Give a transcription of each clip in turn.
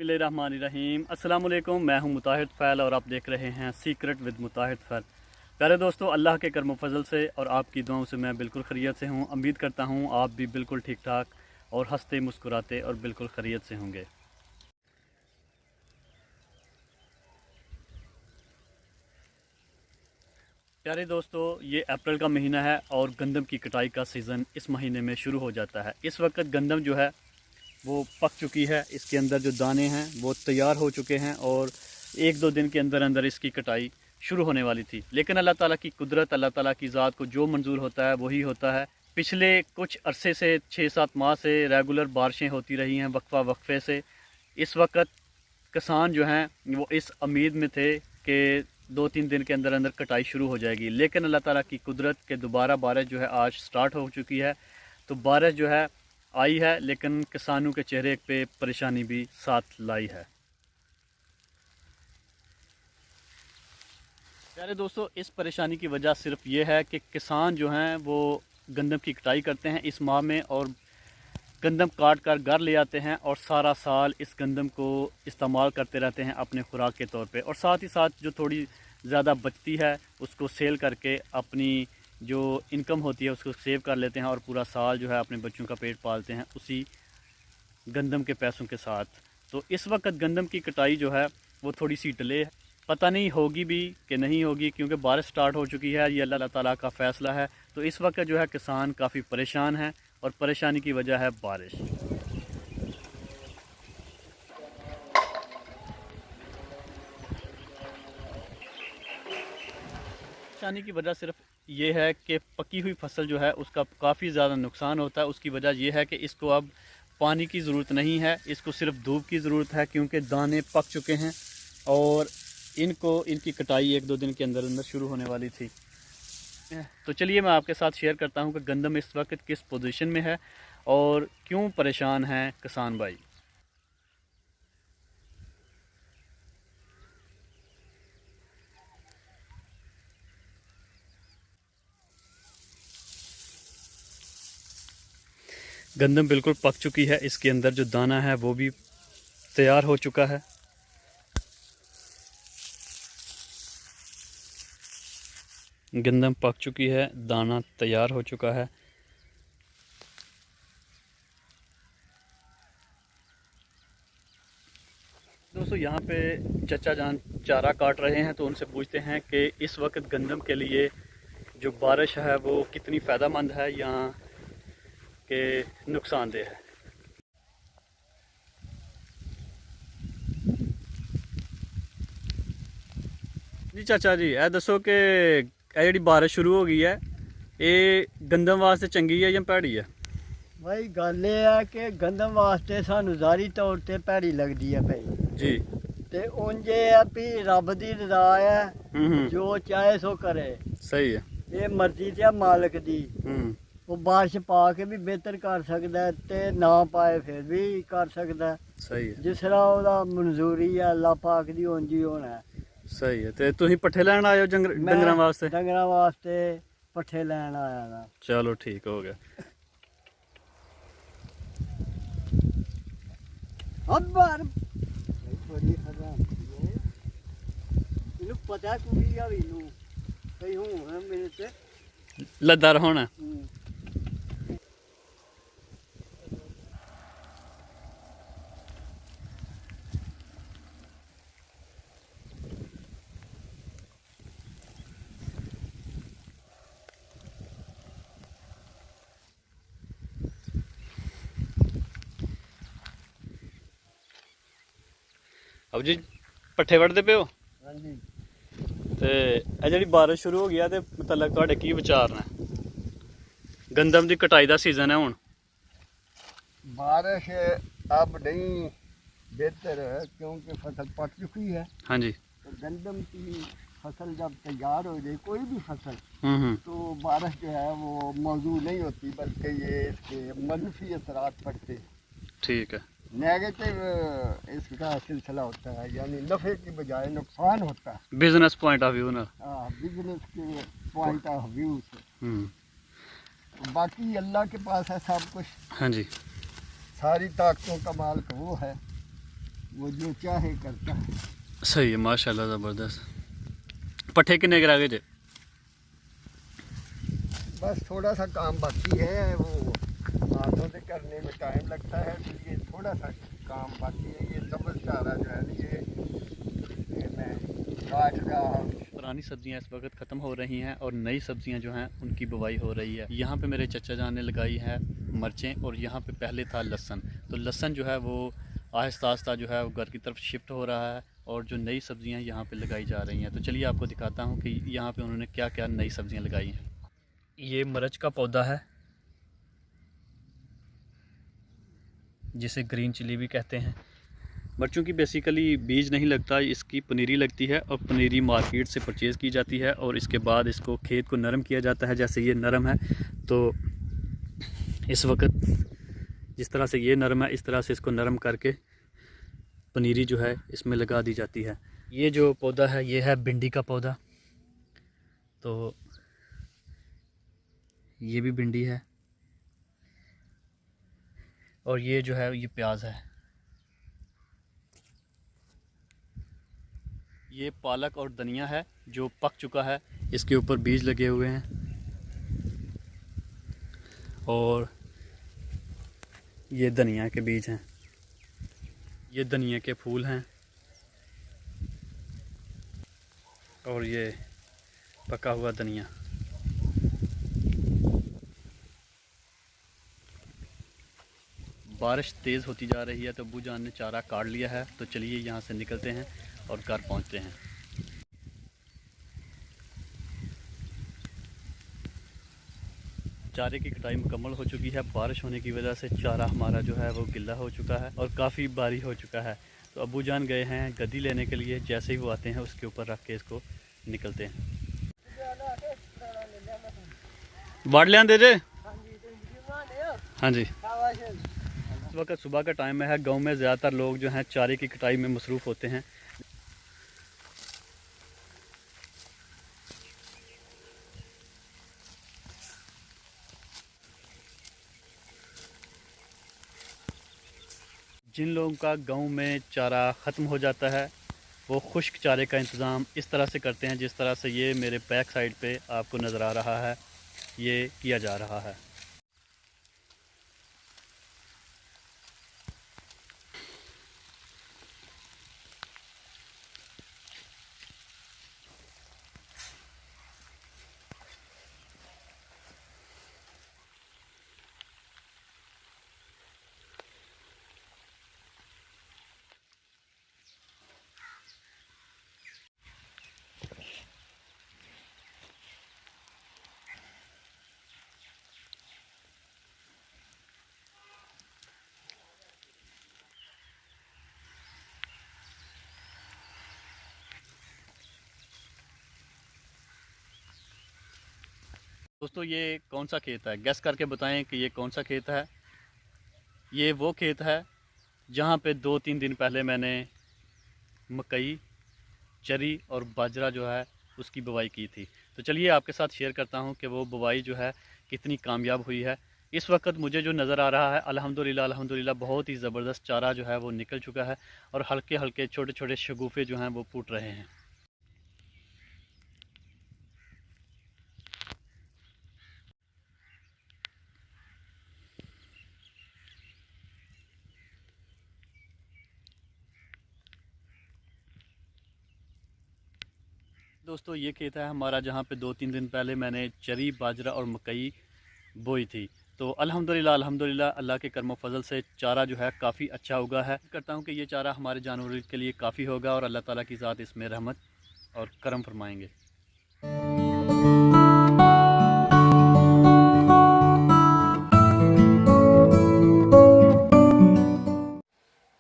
बिस्मिल्लाहिर्रहमानिर्रहीम। अस्सलाम वालेकुम। मैं हूं मुताहिद फ़ैल और आप देख रहे हैं सीक्रेट विद मुताहिद फ़ैल। प्यारे दोस्तों, अल्लाह के करम फजल से और आपकी दुआओं से मैं बिल्कुल खैरियत से हूं। उम्मीद करता हूं आप भी बिल्कुल ठीक ठाक और हंसते मुस्कुराते और बिल्कुल खैरियत से होंगे। प्यारे दोस्तों, ये अप्रैल का महीना है और गंदम की कटाई का सीज़न इस महीने में शुरू हो जाता है। इस वक्त गंदम जो है वो पक चुकी है, इसके अंदर जो दाने हैं वो तैयार हो चुके हैं और एक दो दिन के अंदर अंदर इसकी कटाई शुरू होने वाली थी। लेकिन अल्लाह ताला की कुदरत, अल्लाह ताला की ज़ात को जो मंजूर होता है वही होता है। पिछले कुछ अरसे से 6-7 माह से रेगुलर बारिशें होती रही हैं वक्फा वक्फे से। इस वक्त किसान जो हैं वो इस उम्मीद में थे कि 2-3 दिन के अंदर अंदर कटाई शुरू हो जाएगी, लेकिन अल्लाह ताला की कुदरत के दोबारा बारिश जो है आज स्टार्ट हो चुकी है। तो बारिश जो है आई है, लेकिन किसानों के चेहरे पे परेशानी भी साथ लाई है। प्यारे दोस्तों, इस परेशानी की वजह सिर्फ ये है कि किसान जो हैं वो गंदम की कटाई करते हैं इस माह में और गंदम काट कर घर ले आते हैं और सारा साल इस गंदम को इस्तेमाल करते रहते हैं अपने खुराक के तौर पे, और साथ ही साथ जो थोड़ी ज़्यादा बचती है उसको सेल करके अपनी जो इनकम होती है उसको सेव कर लेते हैं और पूरा साल जो है अपने बच्चों का पेट पालते हैं उसी गंदम के पैसों के साथ। तो इस वक्त गंदम की कटाई जो है वो थोड़ी सी डिले है, पता नहीं होगी भी कि नहीं होगी, क्योंकि बारिश स्टार्ट हो चुकी है। ये अल्लाह ताला का फ़ैसला है। तो इस वक्त जो है किसान काफ़ी परेशान है और परेशानी की वजह है बारिश। परेशानी की वजह सिर्फ ये है कि पकी हुई फसल जो है उसका काफ़ी ज़्यादा नुकसान होता है। उसकी वजह यह है कि इसको अब पानी की ज़रूरत नहीं है, इसको सिर्फ धूप की ज़रूरत है, क्योंकि दाने पक चुके हैं और इनकी कटाई 1-2 दिन के अंदर अंदर शुरू होने वाली थी। तो चलिए मैं आपके साथ शेयर करता हूँ कि गंदम इस वक्त किस पोजीशन में है और क्यों परेशान हैं किसान भाई। गंदम बिल्कुल पक चुकी है, इसके अंदर जो दाना है वो भी तैयार हो चुका है। गंदम पक चुकी है, दाना तैयार हो चुका है। दोस्तों, यहाँ पे चचा जान चारा काट रहे हैं, तो उनसे पूछते हैं कि इस वक्त गंदम के लिए जो बारिश है वो कितनी फ़ायदेमंद है या कि नुकसानदेह है। जी चाचा जी, ए दसो कि जी बारिश शुरू हो गई है, ये गंदम वास्ते चंगी है या भैड़ी है? भाई गल ये है कि गंदम वास्ते सानू ज़ाहरी तौर ते भैड़ी लगदी है भाई जी। ते उंज ये है भी रब दी रज़ा है, जो चाहे सो करे। सही है। ये मर्जी ते मालिक दी। वो बारिश पा के भी बेहतर कर सकदा है ते ना पाए फिर भी कर सकदा है। सही है। जिस तरह ओहदा मंजूरी है अल्लाह पाक दी उंज ही होना है। सही है। तो तुसीं पट्ठे लैन आए हो डंगरां वास्ते? डंगरां वास्ते पट्ठे लैन आया ना। चलो ठीक हो गया। अब बार बड़ी हराम है। इन्हू पता कुड़ी आ इन्हू कहीं हूं है मेरे से लद्दा होना। अब जी पट्ठे वढ़दे पे हो ते जी बारिश शुरू हो गया ते मतलब तुहाडे की विचार ने? गंदम की कटाई का सीजन है हुण। बारिश अब नहीं बेहतर है क्योंकि फसल पक चुकी है। हाँ जी। तो गंदम की फसल जब तैयार हो जाए कोई भी फसल तो बारिश जो है वो मौजूद नहीं होती, बल्कि ये इसके मनफी असरात पड़ते हैं। ठीक है। नेगेटिव इसका सिलसिला होता है, यानी नफ़े की बजाय नुकसान होता है बिजनेस पॉइंट ऑफ व्यू ना। हाँ, बिजनेस के पॉइंट ऑफ व्यू से। बाकी अल्लाह के पास है सब कुछ। हाँ जी। सारी ताकतों का मालिक वो है। वो जो चाहे करता है। सही है, माशाल्लाह, ज़बरदस्त। पट्ठे कितने गिरा गए थे? बस थोड़ा सा काम बाकी है, वो हाथों से करने में टाइम लगता है, तो ये थोड़ा सा काम बाकी है। ये सब्ज़ चारा जो है ना, ये मैं काट रहा हूँ। पुरानी सब्जियां इस वक्त ख़त्म हो रही हैं और नई सब्जियां जो हैं उनकी बुवाई हो रही है। यहाँ पे मेरे चचा जान ने लगाई है मिर्चें, और यहाँ पे पहले था लहसुन। तो लहसुन जो है वो आहिस्ता आहिस्ता जो है वो घर की तरफ शिफ्ट हो रहा है, और जो नई सब्जियां यहाँ पे लगाई जा रही हैं। तो चलिए आपको दिखाता हूँ कि यहाँ पे उन्होंने क्या क्या नई सब्जियाँ लगाई हैं। ये मिर्च का पौधा है, जिसे ग्रीन चिली भी कहते हैं। मिर्चों की बेसिकली बीज नहीं लगता, इसकी पनीरी लगती है, और पनीरी मार्केट से परचेज़ की जाती है, और इसके बाद इसको खेत को नरम किया जाता है। जैसे ये नरम है, तो इस वक्त जिस तरह से ये नरम है, इस तरह से इसको नरम करके पनीरी जो है इसमें लगा दी जाती है। ये जो पौधा है ये है भिंडी का पौधा, तो ये भी भिंडी है, और ये जो है ये प्याज है। ये पालक और धनिया है जो पक चुका है, इसके ऊपर बीज लगे हुए हैं, और ये धनिया के बीज हैं, ये धनिया के फूल हैं, और ये पका हुआ धनिया। बारिश तेज़ होती जा रही है, तो अब्बू जान ने चारा काट लिया है। तो चलिए यहाँ से निकलते हैं और घर पहुँचते हैं। चारे की कटाई मुकम्मल हो चुकी है। बारिश होने की वजह से चारा हमारा जो है वो गिल्ला हो चुका है और काफ़ी भारी हो चुका है। तो अब्बू जान गए हैं गद्दी लेने के लिए, जैसे ही वो आते हैं उसके ऊपर रख के इसको निकलते हैं। वाड़ लिया दे जे। हाँ जी, इस वक्त सुबह का टाइम है। गांव में ज़्यादातर लोग जो हैं चारे की कटाई में मसरूफ़ होते हैं। जिन लोगों का गांव में चारा ख़त्म हो जाता है वो खुश्क चारे का इंतज़ाम इस तरह से करते हैं, जिस तरह से ये मेरे बैक साइड पे आपको नज़र आ रहा है, ये किया जा रहा है। दोस्तों ये कौन सा खेत है, गैस करके बताएं कि ये कौन सा खेत है। ये वो खेत है जहाँ पे 2-3 दिन पहले मैंने मकई, चरी और बाजरा जो है उसकी बुवाई की थी। तो चलिए आपके साथ शेयर करता हूँ कि वो बुवाई जो है कितनी कामयाब हुई है। इस वक्त मुझे जो नज़र आ रहा है अल्हम्दुलिल्लाह अल्हम्दुलिल्लाह बहुत ही ज़बरदस्त चारा जो है वो निकल चुका है, और हल्के हल्के छोटे छोटे शगुफ़े जो हैं वो फूट रहे हैं। दोस्तों ये खेत है हमारा जहाँ पे 2-3 दिन पहले मैंने चरी, बाजरा और मकई बोई थी। तो अल्हम्दुलिल्लाह अल्हम्दुलिल्लाह अल्लाह के करम फजल से चारा जो है काफ़ी अच्छा उगा है। करता हूँ कि ये चारा हमारे जानवरों के लिए काफ़ी होगा, और अल्लाह ताला की ज़ात इसमें रहमत और करम फरमाएंगे।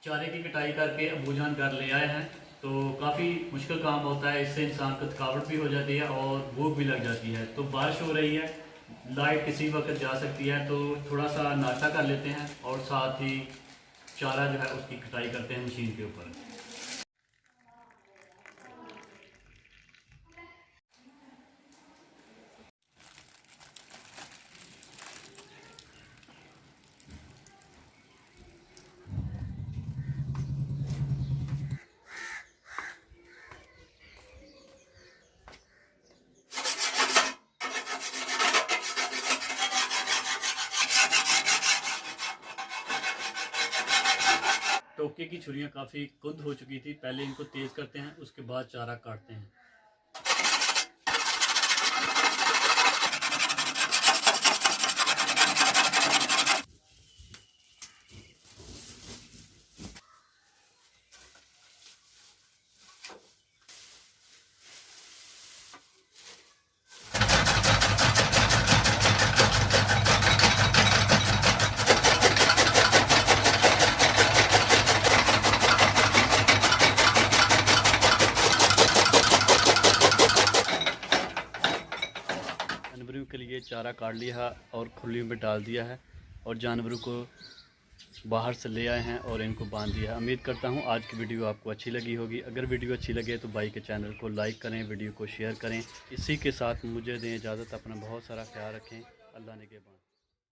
चारे की कटाई करके अब्बू जान घर ले आए हैं। तो काफ़ी मुश्किल काम होता है, इससे इंसान को थकावट भी हो जाती है और भूख भी लग जाती है। तो बारिश हो रही है, लाइट किसी वक्त जा सकती है, तो थोड़ा सा नाश्ता कर लेते हैं और साथ ही चारा जो है उसकी कटाई करते हैं मशीन के ऊपर। मक्के की छुरियां काफ़ी कुंद हो चुकी थी। पहले इनको तेज़ करते हैं, उसके बाद चारा काटते हैं। जानवरों के लिए चारा काट लिया है और खुली में डाल दिया है और जानवरों को बाहर से ले आए हैं और इनको बांध दिया है। उम्मीद करता हूँ आज की वीडियो आपको अच्छी लगी होगी। अगर वीडियो अच्छी लगे तो भाई के चैनल को लाइक करें, वीडियो को शेयर करें। इसी के साथ मुझे दें इजाज़त। अपना बहुत सारा ख्याल रखें। अल्लाह ने के बाद।